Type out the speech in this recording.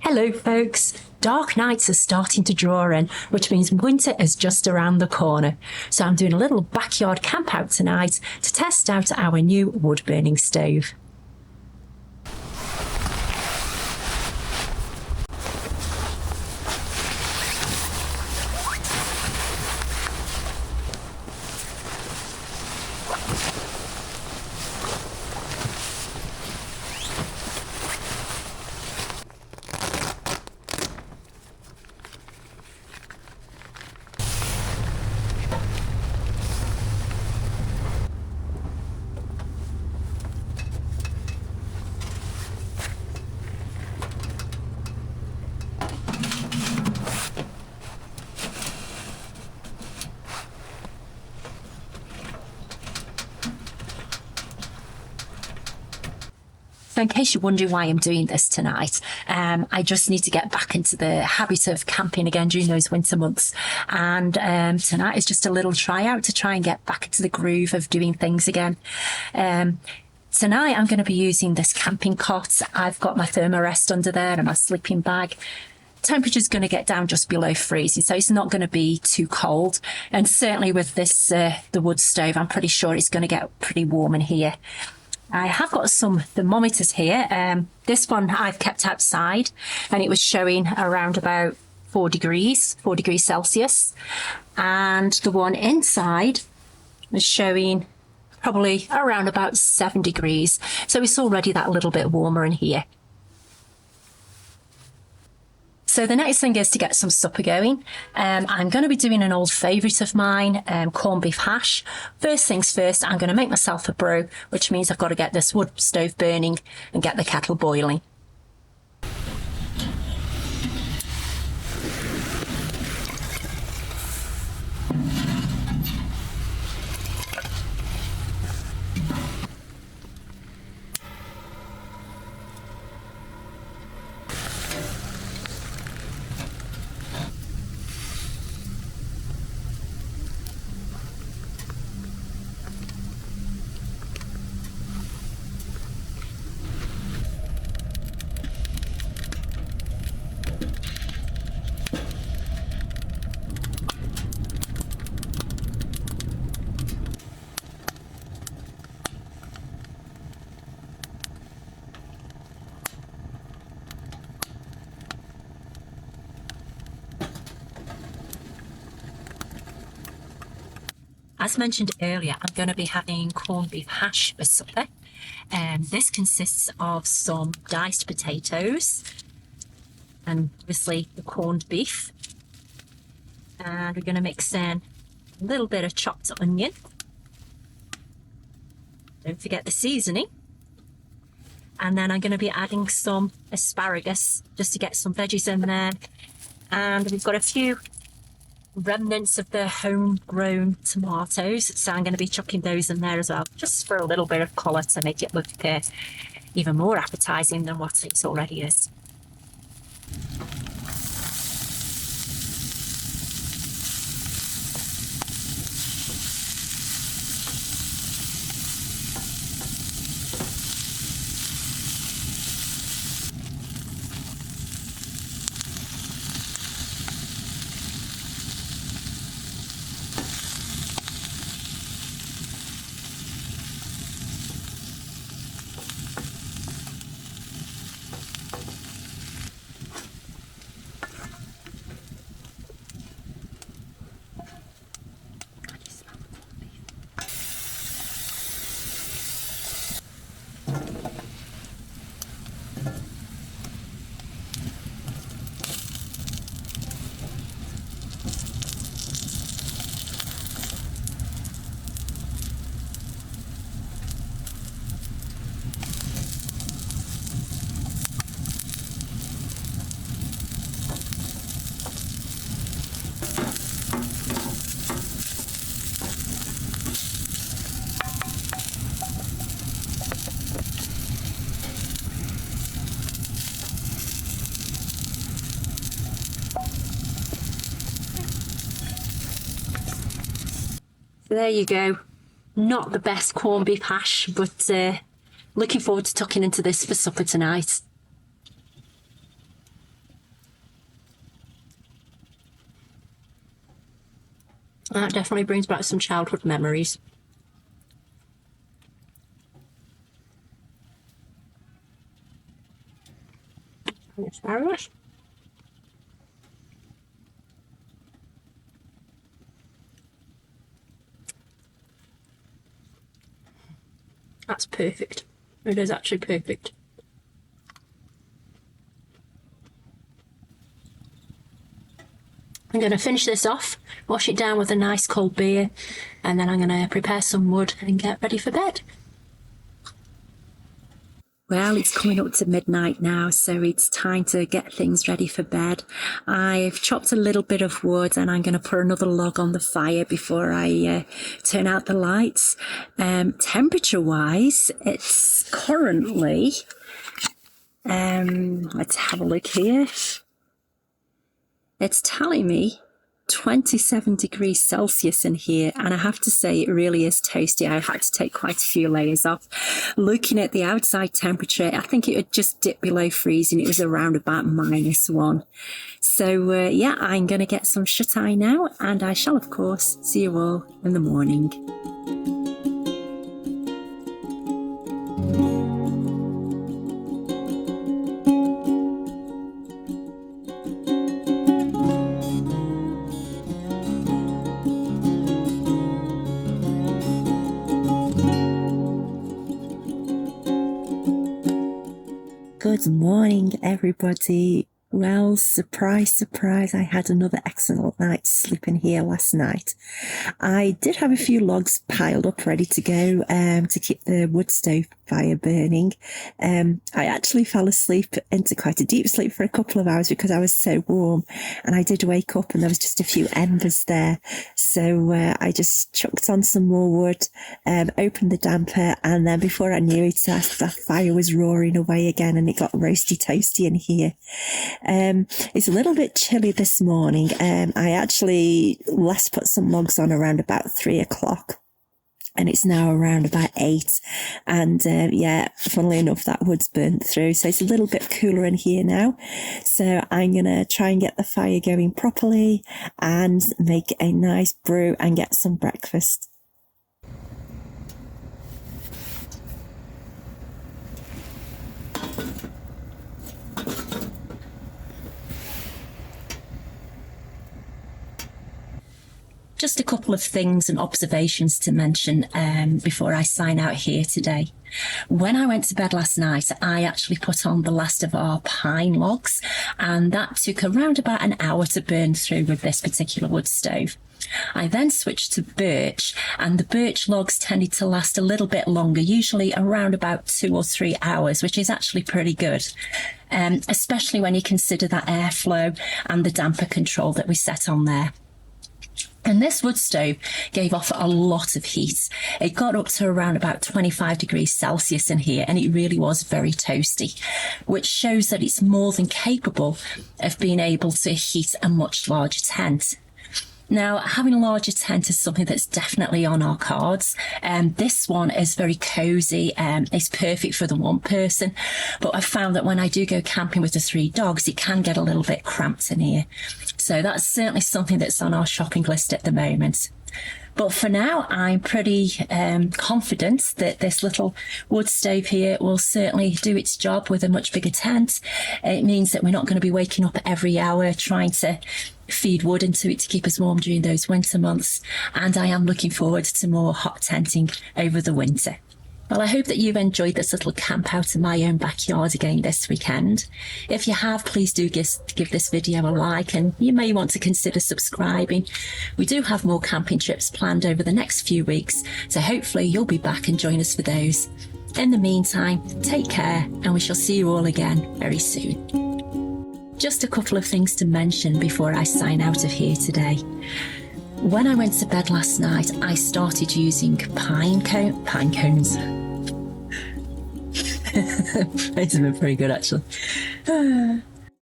Hello folks, dark nights are starting to draw in, which means winter is just around the corner. So I'm doing a little backyard camp out tonight to test out our new wood burning stove. So in case you're wondering why I'm doing this tonight, I just need to get back into the habit of camping again during those winter months. And tonight is just a little tryout to try and get back into the groove of doing things again. Tonight I'm going to be using this camping cot. I've got my thermarest under there and my sleeping bag. Temperature's going to get down just below freezing, so it's not going to be too cold. And certainly with this, the wood stove, I'm pretty sure it's going to get pretty warm in here. I have got some thermometers here. This one I've kept outside and it was showing around about 4 degrees Celsius. And the one inside was showing probably around about 7 degrees. So it's already that little bit warmer in here. So the next thing is to get some supper going. I'm going to be doing an old favourite of mine, corned beef hash. First things first, I'm going to make myself a brew, which means I've got to get this wood stove burning and get the kettle boiling. As mentioned earlier, I'm going to be having corned beef hash for supper. This consists of some diced potatoes and obviously the corned beef. And we're going to mix in a little bit of chopped onion. Don't forget the seasoning. And then I'm going to be adding some asparagus just to get some veggies in there. And we've got a few remnants of the homegrown tomatoes, so I'm going to be chucking those in there as well, just for a little bit of colour to make it look even more appetising than what it already is. So there you go. Not the best corned beef hash, but looking forward to tucking into this for supper tonight. That definitely brings back some childhood memories. And asparagus. That's perfect. It is actually perfect. I'm going to finish this off, wash it down with a nice cold beer, and then I'm going to prepare some wood and get ready for bed. Well, it's coming up to midnight now, so it's time to get things ready for bed. I've chopped a little bit of wood and I'm going to put another log on the fire before I turn out the lights. Temperature-wise, it's currently, let's have a look here. It's telling me 27 degrees Celsius in here, and I have to say it really is toasty. I had to take quite a few layers off. Looking at the outside temperature, I think it would just dip below freezing. It was around about -1. So yeah, I'm going to get some shut-eye now, and I shall of course see you all in the morning. Good morning, everybody. Well, surprise, surprise, I had another excellent night's sleep in here last night. I did have a few logs piled up ready to go to keep the wood stove fire burning. I actually fell asleep into quite a deep sleep for a couple of hours because I was so warm, and I did wake up and there was just a few embers there. So I just chucked on some more wood, opened the damper, and then before I knew it, the fire was roaring away again and it got roasty toasty in here. It's a little bit chilly this morning. I actually last put some logs on around about 3 o'clock. And it's now around about 8. And yeah, funnily enough, that wood's burnt through. So it's a little bit cooler in here now. So I'm going to try and get the fire going properly and make a nice brew and get some breakfast. Just a couple of things and observations to mention before I sign out here today. When I went to bed last night, I actually put on the last of our pine logs, and that took around about an hour to burn through with this particular wood stove. I then switched to birch, and the birch logs tended to last a little bit longer, usually around about 2 or 3 hours, which is actually pretty good, especially when you consider that airflow and the damper control that we set on there. And this wood stove gave off a lot of heat. It got up to around about 25 degrees Celsius in here, and it really was very toasty, which shows that it's more than capable of being able to heat a much larger tent. Now, having a larger tent is something that's definitely on our cards. This one is very cozy. It's perfect for the one person. But I've found that when I do go camping with the 3 dogs, it can get a little bit cramped in here. So that's certainly something that's on our shopping list at the moment. But for now, I'm pretty confident that this little wood stove here will certainly do its job with a much bigger tent. It means that we're not going to be waking up every hour trying to feed wood into it to keep us warm during those winter months. And I am looking forward to more hot tenting over the winter. Well, I hope that you've enjoyed this little camp out in my own backyard again this weekend. If you have, please do give this video a like, and you may want to consider subscribing. We do have more camping trips planned over the next few weeks, so hopefully you'll be back and join us for those. In the meantime, take care, and we shall see you all again very soon. Just a couple of things to mention before I sign out of here today. When I went to bed last night, I started using pine cones. It's been pretty good, actually.